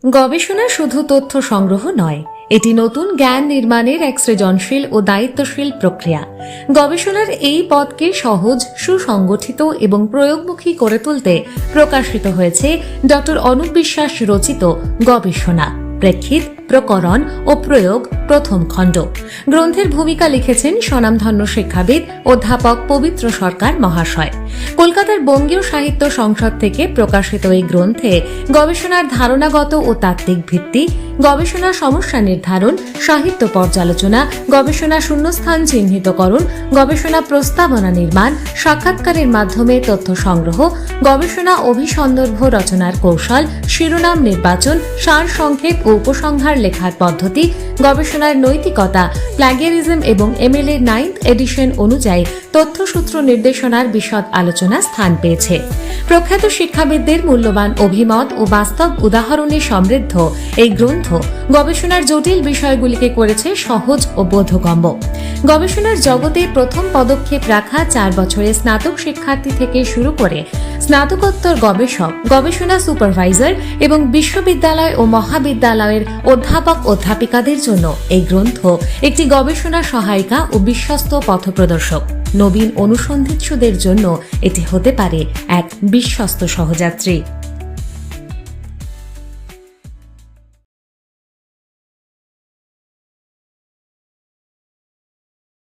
গবেষণা শুধু তথ্য সংগ্রহ নয়, এটি নতুন জ্ঞান নির্মাণের এক সৃজনশীল ও দায়িত্বশীল প্রক্রিয়া। গবেষণার এই পথকে সহজ, সুসংগঠিত এবং প্রয়োগমুখী করে তুলতে প্রকাশিত হয়েছে ডক্টর অনুপ বিশ্বাস রচিত গবেষণা, প্রেক্ষিত, প্রকরণ ও প্রয়োগ প্রথম খণ্ড। গ্রন্থের ভূমিকা লিখেছেন স্বনামধন্য শিক্ষাবিদ অধ্যাপক পবিত্র সরকার মহাশয়। কলকাতার বঙ্গীয় সাহিত্য সংসদ থেকে প্রকাশিত এই গ্রন্থে গবেষণার ধারণাগত ও তাত্ত্বিক ভিত্তি, গবেষণা সমস্যা নির্ধারণ, সাহিত্য পর্যালোচনা, গবেষণা শূন্যস্থান চিহ্নিতকরণ, গবেষণা প্রস্তাবনা নির্মাণ, সাক্ষাৎকারের মাধ্যমে তথ্য সংগ্রহ, গবেষণা অভিসন্দর্ভ রচনার কৌশল, শিরোনাম নির্বাচন, সার সংক্ষেপ ও উপসংহার লেখার পদ্ধতি, গবেষণার নৈতিকতা, প্ল্যাগিয়ারিজম এবং MLA 9th এডিশন অনুযায়ী তথ্যসূত্র নির্দেশনার বিশদ আলোচনা স্থান পেয়েছে। প্রখ্যাত শিক্ষাবিদদের মূল্যবান অভিমত ও বাস্তব উদাহরণে সমৃদ্ধ এই গ্রন্থ গবেষণার জটিল বিষয়গুলিকে করেছে সহজ ও বোধগম্য। গবেষণার জগতে প্রথম পদক্ষেপ রাখা 4 বছরের স্নাতক শিক্ষার্থী থেকে শুরু করে স্নাতকোত্তর গবেষক, গবেষণা সুপারভাইজার এবং বিশ্ববিদ্যালয় ও মহাবিদ্যালয়ের অধ্যাপক অধ্যাপিকাদের জন্য এই গ্রন্থ একটি গবেষণা সহায়িকা ও বিশ্বস্ত পথপ্রদর্শক। নবীন অনুসন্ধিৎসুদের জন্য এটি হতে পারে এক বিশ্বস্ত সহযাত্রী।